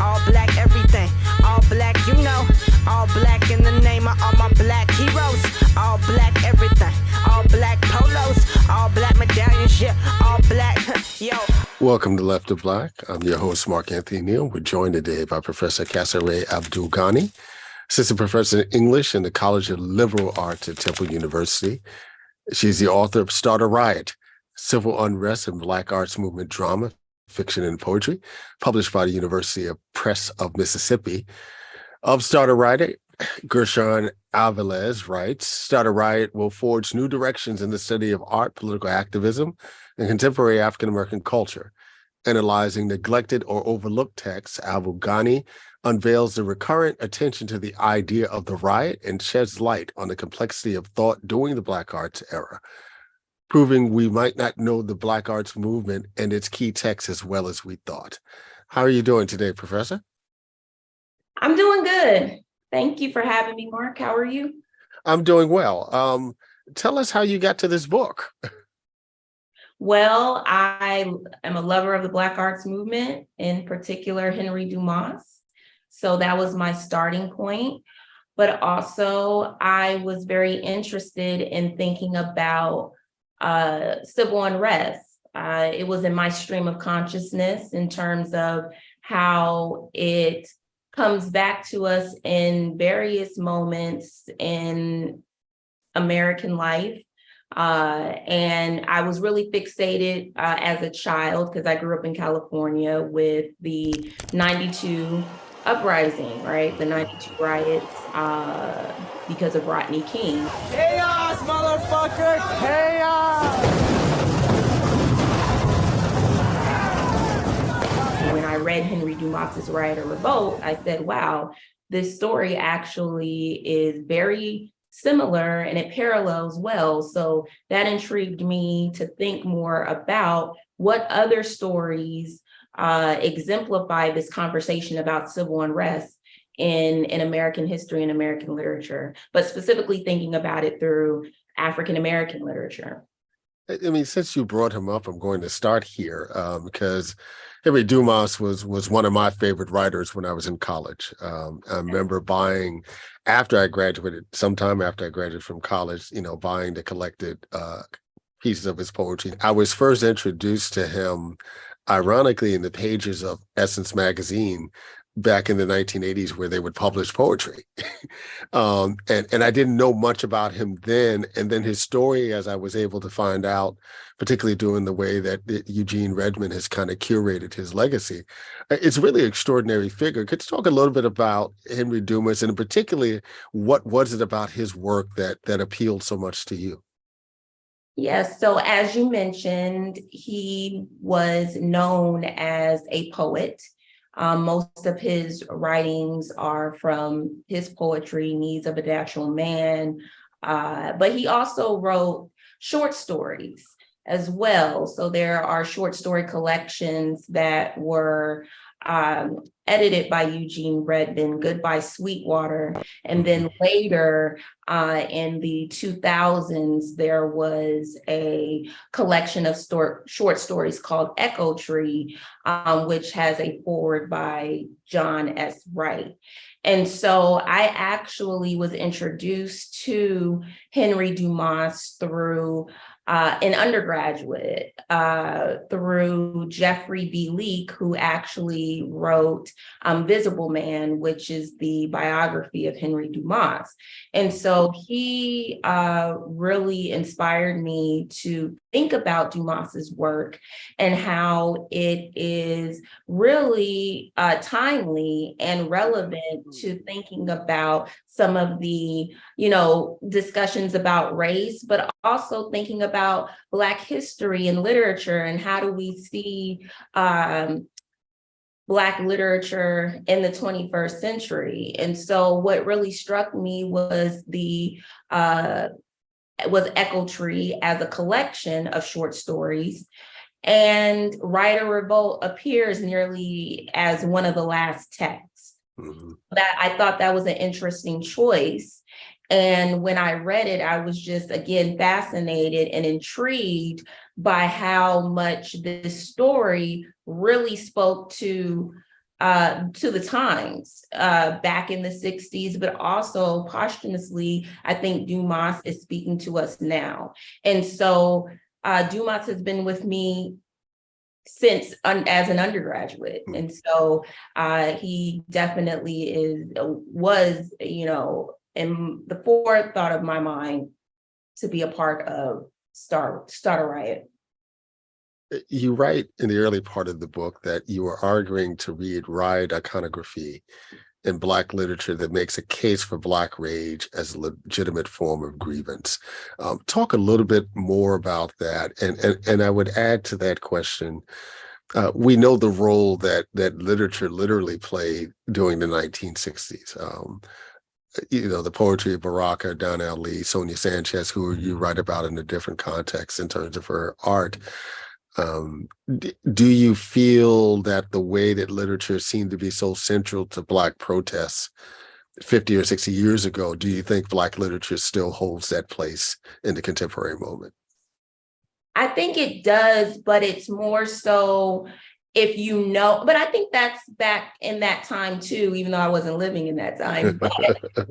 all black everything, all black, you know, all black in the name of all my black heroes, all black everything, all black polos, all black medallions, yeah, all black, yo. Welcome to Left of Black. I'm your host, Anthony Neal. We're joined today by Professor Casarae Abdul-Ghani, Assistant Professor in English in the College of Liberal Arts at Temple University. She's the author of Start a Riot, Civil Unrest and Black Arts Movement Drama, Fiction and Poetry, published by the University Press of Mississippi. Of Start a Riot, Gershon Alvarez writes, Start a Riot will forge new directions in the study of art, political activism, and contemporary African-American culture. Analyzing neglected or overlooked texts, Abdul-Ghani unveils the recurrent attention to the idea of the riot and sheds light on the complexity of thought during the Black Arts era, proving we might not know the Black Arts movement and its key texts as well as we thought. How are you doing today, Professor? I'm doing good. Thank you for having me, Mark. How are you? I'm doing well. Tell us how you got to this book. Well, I am a lover of the Black Arts movement, in particular, Henry Dumas. So that was my starting point. But also, I was very interested in thinking about civil unrest. It was in my stream of consciousness in terms of how it comes back to us in various moments in American life. And I was really fixated as a child, because I grew up in California, with the 92 uprising, right? The 92 riots because of Rodney King. Chaos, motherfucker, chaos! When I read Henry Dumas's Riot or Revolt, I said, wow, this story actually is very similar and it parallels well. So that intrigued me to think more about what other stories exemplify this conversation about civil unrest in American history and American literature, but specifically thinking about it through African-American literature. I mean, since you brought him up, I'm going to start here because Henry Dumas was one of my favorite writers when I was in college. I remember buying, after I graduated, sometime after I graduated from college, buying the collected pieces of his poetry. I was first introduced to him, ironically, in the pages of Essence magazine back in the 1980s, where they would publish poetry. And I didn't know much about him then. And then his story, as I was able to find out, particularly doing the way that Eugene Redmond has kind of curated his legacy, it's really an extraordinary figure. Could you talk a little bit about Henry Dumas, and particularly what was it about his work that appealed so much to you? Yes, so as you mentioned, he was known as a poet. Most of his writings are from his poetry, Needs of a Natural Man, but he also wrote short stories as well. So there are short story collections that were edited by Eugene Redmond, Goodbye Sweetwater, and then later in the 2000s, there was a collection of short stories called Echo Tree, which has a foreword by John S. Wright. And so I actually was introduced to Henry Dumas through an undergraduate, through Jeffrey B. Leake, who actually wrote Visible Man, which is the biography of Henry Dumas. And so he really inspired me to think about Dumas's work and how it is really timely and relevant to thinking about some of the, discussions about race, but also thinking about Black history and literature, and how do we see Black literature in the 21st century. And so what really struck me was Echo Tree as a collection of short stories. And Riot or Revolt appears nearly as one of the last texts. Mm-hmm. That I thought that was an interesting choice. And when I read it, I was just, again, fascinated and intrigued by how much this story really spoke to to the times back in the 60s, but also posthumously, I think Dumas is speaking to us now. And so Dumas has been with me since as an undergraduate. And so he definitely was, in the forethought of my mind to be a part of Start a Riot. You write in the early part of the book that you are arguing to read Riot iconography in Black literature that makes a case for Black rage as a legitimate form of grievance. Talk a little bit more about that. And I would add to that question, we know the role that literature literally played during the 1960s. The poetry of Baraka, Donna Ali, Sonia Sanchez, who you write about in a different context in terms of her art. Do you feel that the way that literature seemed to be so central to Black protests 50 or 60 years ago, do you think Black literature still holds that place in the contemporary moment? I think it does, but it's more so but I think that's back in that time too, even though I wasn't living in that time. But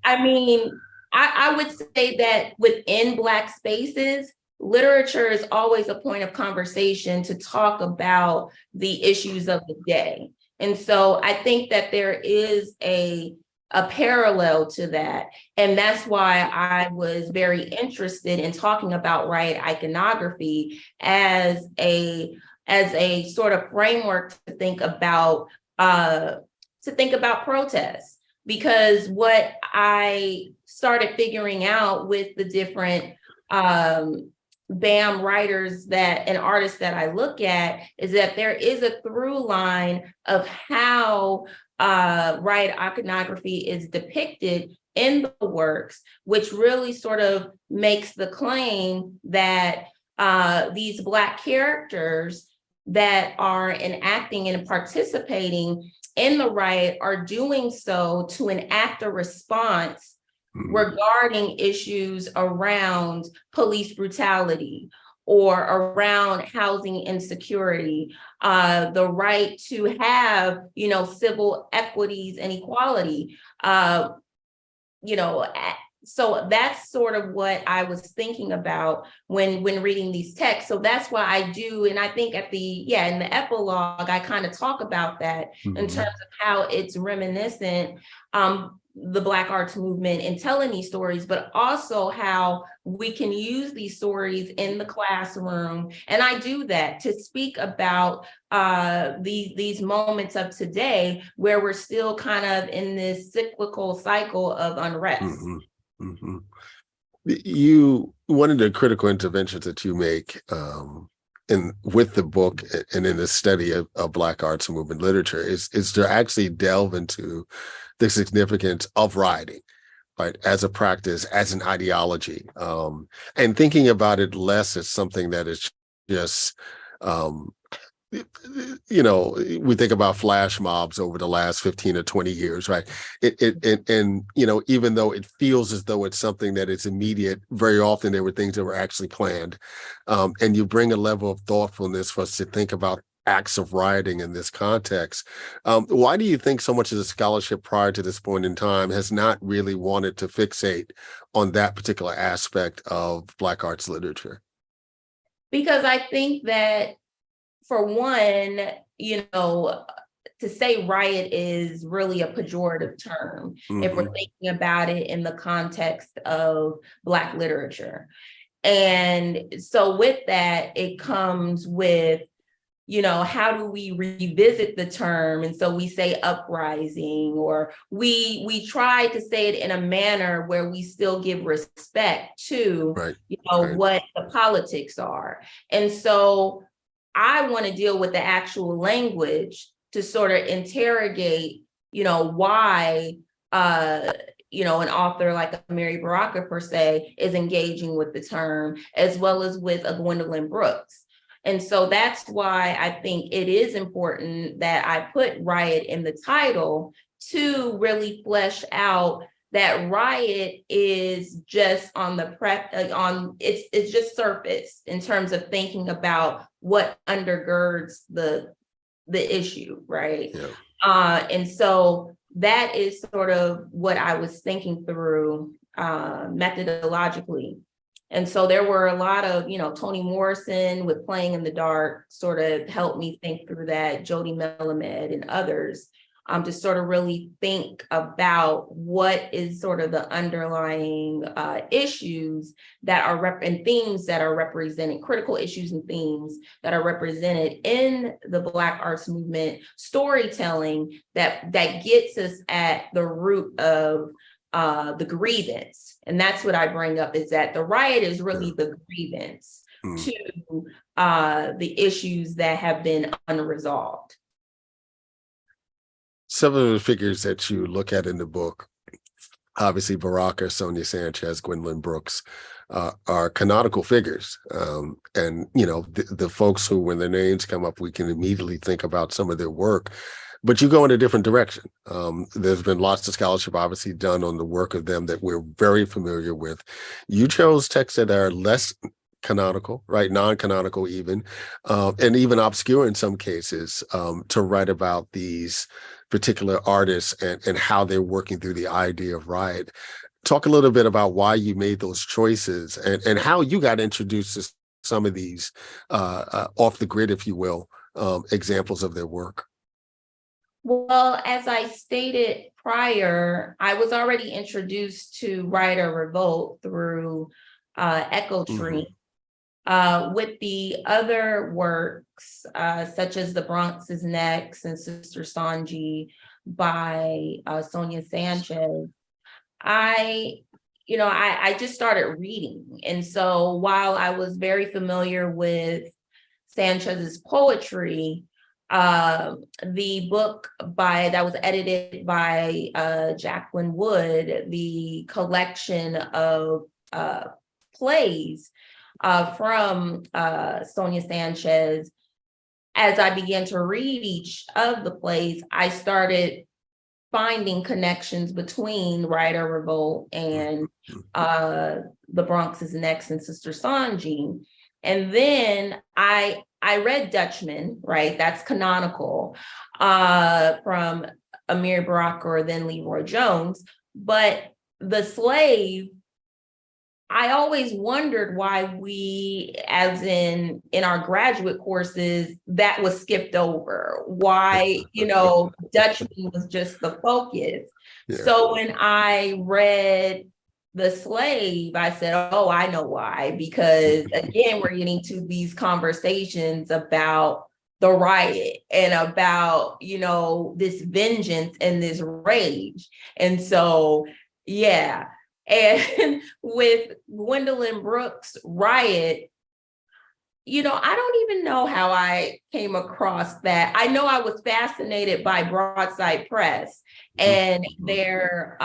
I mean, I would say that within Black spaces, literature is always a point of conversation to talk about the issues of the day. And so I think that there is a parallel to that. And that's why I was very interested in talking about Riot iconography as a sort of framework to think about protests. Because what I started figuring out with the different BAM writers and artists that I look at is that there is a through line of how Riot iconography is depicted in the works, which really sort of makes the claim that these Black characters that are enacting and participating in the riot are doing so to enact a response regarding issues around police brutality or around housing insecurity, the right to have, civil equities and equality, so that's sort of what I was thinking about when reading these texts. So that's why I do, and I think in the epilogue, I kind of talk about that in terms of how it's reminiscent, the Black arts movement in telling these stories, but also how we can use these stories in the classroom. And I do that to speak about these moments of today where we're still kind of in this cyclical cycle of unrest. One of the critical interventions that you make with the book and in the study of Black arts and movement literature is to actually delve into the significance of rioting, right, as a practice, as an ideology, and thinking about it less as something that is just we think about flash mobs over the last 15 or 20 years, right? Even though it feels as though it's something that is immediate, very often there were things that were actually planned. And you bring a level of thoughtfulness for us to think about acts of rioting in this context. Why do you think so much of the scholarship prior to this point in time has not really wanted to fixate on that particular aspect of Black arts literature? Because I think that, for one, to say riot is really a pejorative term if we're thinking about it in the context of Black literature. And so with that, it comes with, how do we revisit the term? And so we say uprising, or we try to say it in a manner where we still give respect to, what the politics are. And so I want to deal with the actual language to sort of interrogate, why, an author like Mary Baraka, per se, is engaging with the term, as well as with a Gwendolyn Brooks. And so that's why I think it is important that I put Riot in the title to really flesh out that Riot is just on the it's just surface in terms of thinking about what undergirds the issue, right? And so that is sort of what I was thinking through methodologically. And so there were a lot of, Toni Morrison with Playing in the Dark sort of helped me think through that, Jody Melamed and others, to sort of really think about what is sort of the underlying issues that are and themes that are represented, critical issues and themes that are represented in the Black arts movement storytelling that gets us at the root of the grievance. And that's what I bring up, is that the riot is really the grievance to the issues that have been unresolved. Some of the figures that you look at in the book, obviously Baraka, Sonia Sanchez, Gwendolyn Brooks, are canonical figures. And, the folks who, when their names come up, we can immediately think about some of their work. But you go in a different direction. There's been lots of scholarship obviously done on the work of them that we're very familiar with. You chose texts that are less canonical, right? Non-canonical even, and even obscure in some cases, to write about these particular artists and how they're working through the idea of Riot. Talk a little bit about why you made those choices and how you got introduced to some of these off the grid, if you will, examples of their work. Well, as I stated prior, I was already introduced to Riot or Revolt through Echo Tree. With the other works, such as The Bronx is Next and Sister Sanji by Sonia Sanchez, I just started reading. And so while I was very familiar with Sanchez's poetry, the book that was edited by Jacqueline Wood, the collection of plays from Sonia Sanchez, as I began to read each of the plays, I started finding connections between Riot or Revolt and The Bronx is Next and Sister Sanji. And then I read Dutchman, right? That's canonical, from Amir Baraka or then Leroy Jones. But The Slave, I always wondered why we, as in our graduate courses, that was skipped over. Why, Dutchman was just the focus. Yeah. So when I read The Slave, I said, oh, I know why. Because again, we're getting to these conversations about the riot and about, this vengeance and this rage. And so, yeah. And with Gwendolyn Brooks' Riot, I don't even know how I came across that. I know I was fascinated by Broadside Press and their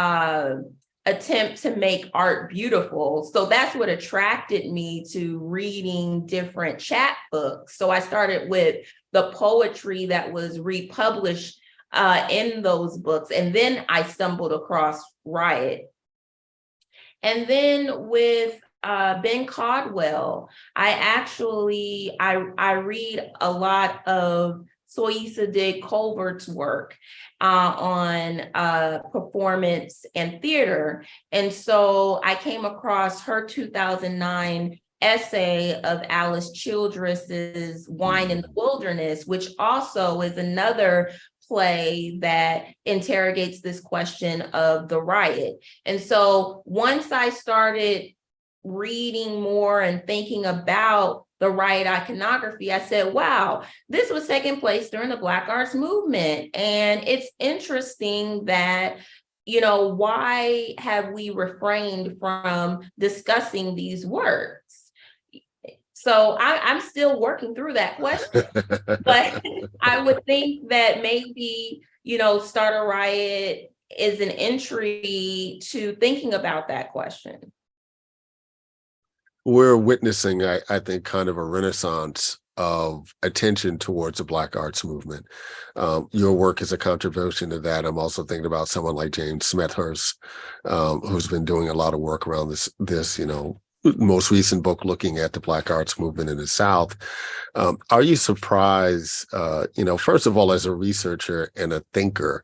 attempt to make art beautiful. So that's what attracted me to reading different chapbooks. So I started with the poetry that was republished in those books. And then I stumbled across Riot. And then with Ben Caldwell, I read a lot of Soyisa de Colbert's work on performance and theater. And so I came across her 2009 essay of Alice Childress's Wine in the Wilderness, which also is another play that interrogates this question of the riot. And so once I started reading more and thinking about the riot iconography, I said, wow, this was taking place during the Black arts movement. And it's interesting that, why have we refrained from discussing these works? So I'm still working through that question, but I would think that maybe, Start a Riot is an entry to thinking about that question. We're witnessing, I think, kind of a renaissance of attention towards the Black arts movement. Your work is a contribution to that. I'm also thinking about someone like James Smethurst, who's been doing a lot of work around this most recent book looking at the Black arts movement in the South. Are you surprised, first of all, as a researcher and a thinker,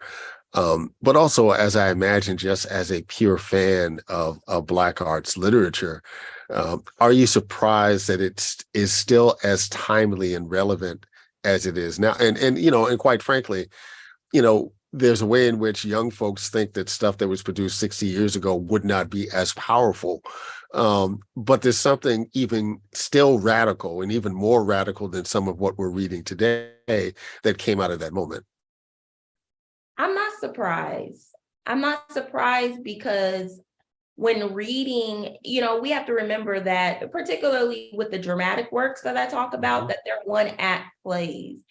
but also, as I imagine, just as a pure fan of Black arts literature, are you surprised that it is still as timely and relevant as it is now? And quite frankly, there's a way in which young folks think that stuff that was produced 60 years ago would not be as powerful. But there's something even still radical and even more radical than some of what we're reading today that came out of that moment. I'm not surprised. I'm not surprised because when reading, we have to remember that, particularly with the dramatic works that I talk about, that they're one act plays.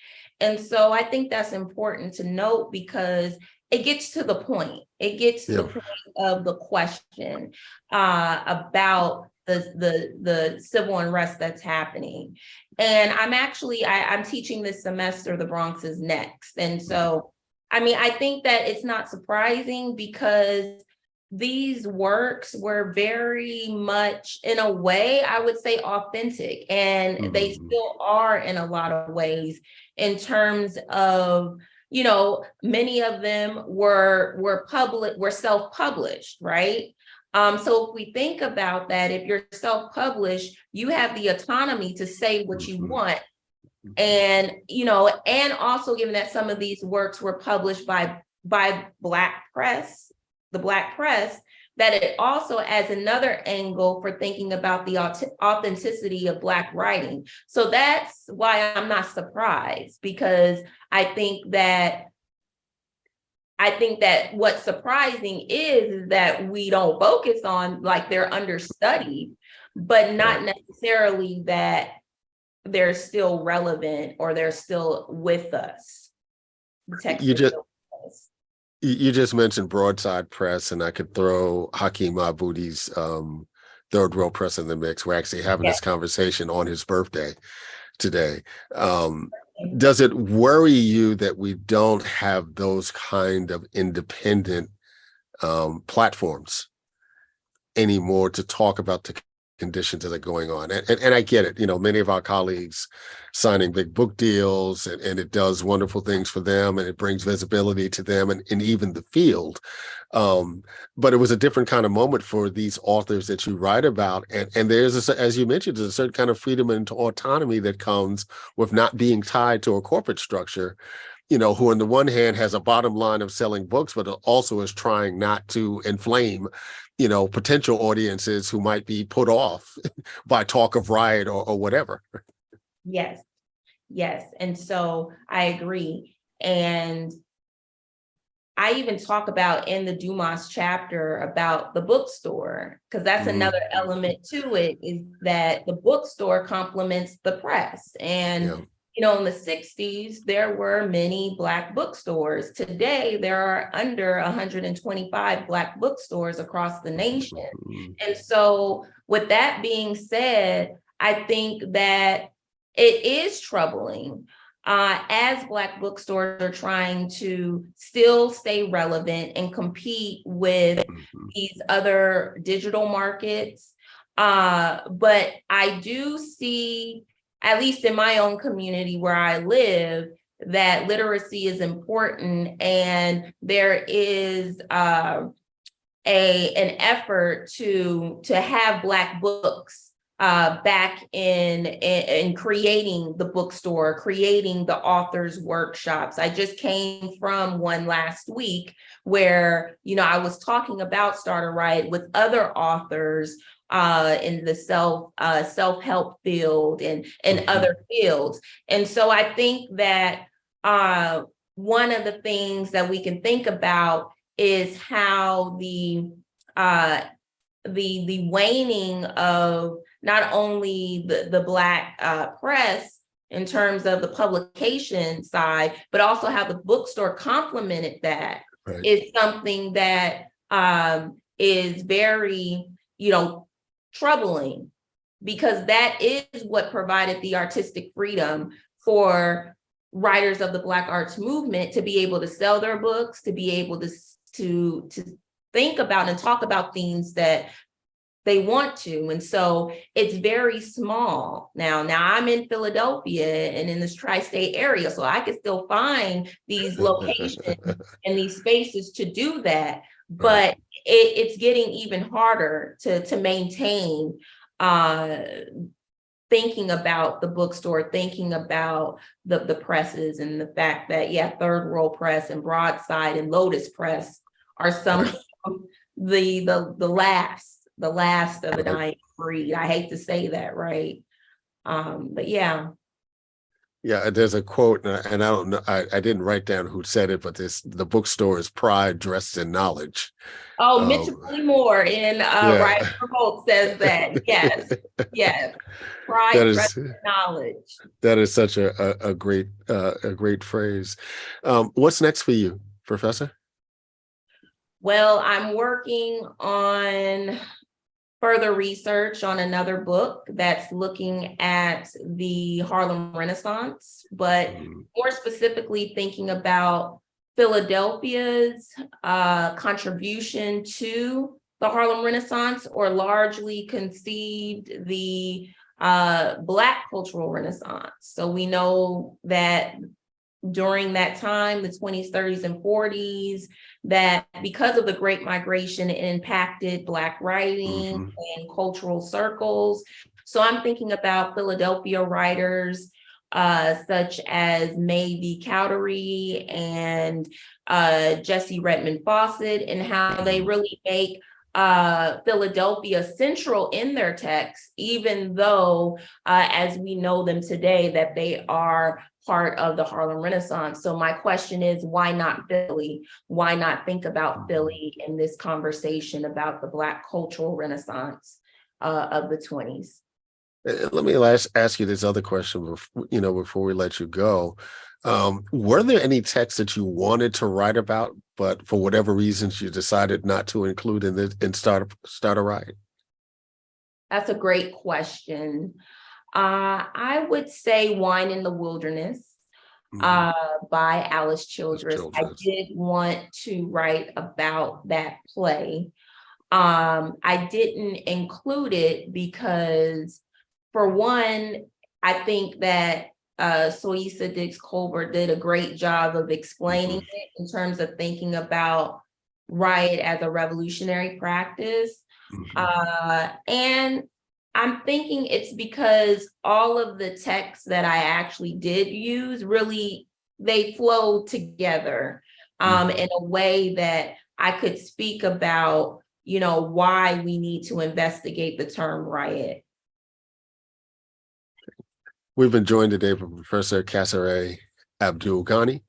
And so I think that's important to note because it gets to the point. It gets to the point of the question about the civil unrest that's happening. And I'm teaching this semester, The Bronx is Next. And so, I think that it's not surprising because these works were very much, in a way, I would say, authentic, and they still are in a lot of ways in terms of, many of them were self-published, right? So if we think about that, if you're self-published, you have the autonomy to say what you want. And, and also given that some of these works were published by Black press, the Black press, that it also adds another angle for thinking about the authenticity of Black writing. So that's why I'm not surprised, because I think that what's surprising is that we don't focus on, like, they're understudied, but not necessarily that they're still relevant or they're still with us. The text is still with us. You just mentioned Broadside Press, and I could throw Hakeem Aboudi's Third Row Press in the mix. We're actually having this conversation on his birthday today. Does it worry you that we don't have those kind of independent platforms anymore to talk about the conditions that are going on? And I get it, many of our colleagues signing big book deals, and it does wonderful things for them, and it brings visibility to them and even the field. But it was a different kind of moment for these authors that you write about. And there's, as you mentioned, there's a certain kind of freedom and autonomy that comes with not being tied to a corporate structure, who on the one hand has a bottom line of selling books, but also is trying not to inflame potential audiences who might be put off by talk of Riot or whatever. Yes. And so I agree. And I even talk about in the Dumas chapter about the bookstore, because that's another element to it, is that the bookstore complements the press. And in the 60s, there were many Black bookstores. Today, there are under 125 Black bookstores across the nation. And so with that being said, I think that it is troubling as Black bookstores are trying to still stay relevant and compete with these other digital markets. But I do see, at least in my own community where I live, that literacy is important, and there is an effort to have Black books back in creating the bookstore, creating the authors' workshops. I just came from one last week where, I was talking about Start a Riot with other authors in the self-help field and other fields. And so I think that one of the things that we can think about is how the waning of not only the Black press in terms of the publication side, but also how the bookstore complemented that is something that is very, troubling, because that is what provided the artistic freedom for writers of the Black arts movement to be able to sell their books, to be able to think about and talk about themes that they want to. And so it's very small. Now I'm in Philadelphia and in this tri-state area, so I can still find these locations and these spaces to do that. But it's getting even harder to maintain thinking about the bookstore, thinking about the presses, and the fact that, Third World Press and Broadside and Lotus Press are some of the last of the dying breed. I hate to say that, right? But yeah. Yeah, there's a quote, and I don't know, I didn't write down who said it, but the bookstore is pride dressed in knowledge. Oh, Mitchell Moore in Riot says that. Yes. Pride dressed in knowledge. That is such a great phrase. What's next for you, Professor? Well, I'm working on further research on another book that's looking at the Harlem Renaissance, but more specifically thinking about Philadelphia's contribution to the Harlem Renaissance, or largely conceived the Black cultural Renaissance. So we know that during that time, the 20s, 30s, and 40s, that because of the Great Migration, it impacted Black writing and cultural circles. So I'm thinking about Philadelphia writers such as May V. Cowdery and Jessie Redmond Fawcett, and how they really make Philadelphia central in their texts, even though, as we know them today, that they are part of the Harlem Renaissance. So my question is, why not Philly? Why not think about Philly in this conversation about the Black cultural Renaissance of the 20s? Let me ask you this other question, before we let you go. Were there any texts that you wanted to write about, but for whatever reasons you decided not to include in Start a Riot? That's a great question. I would say Wine in the Wilderness by Alice Childress. I did want to write about that play. I didn't include it because, for one, I think that Soyisa Dix-Colbert did a great job of explaining it in terms of thinking about Riot as a revolutionary practice. And I'm thinking it's because all of the texts that I actually did use, really, they flow together in a way that I could speak about, why we need to investigate the term riot. We've been joined today by Professor Casarae Abdul-Ghani,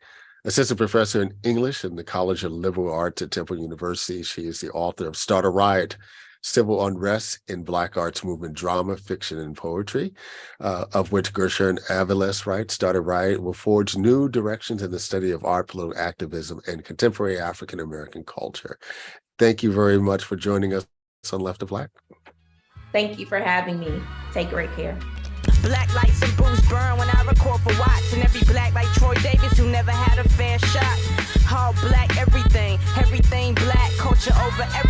Assistant Professor in English in the College of Liberal Arts at Temple University. She is the author of Start a Riot, Civil Unrest in Black Arts Movement Drama, Fiction, and Poetry, of which Gershon Aviles writes, Start a Riot will forge new directions in the study of art, political activism, and contemporary African-American culture. Thank you very much for joining us on Left of Black. Thank you for having me. Take great care. Black lights and booze burn when I record for Watts, and every black like Troy Davis who never had a fair shot. All black everything black, culture over everything.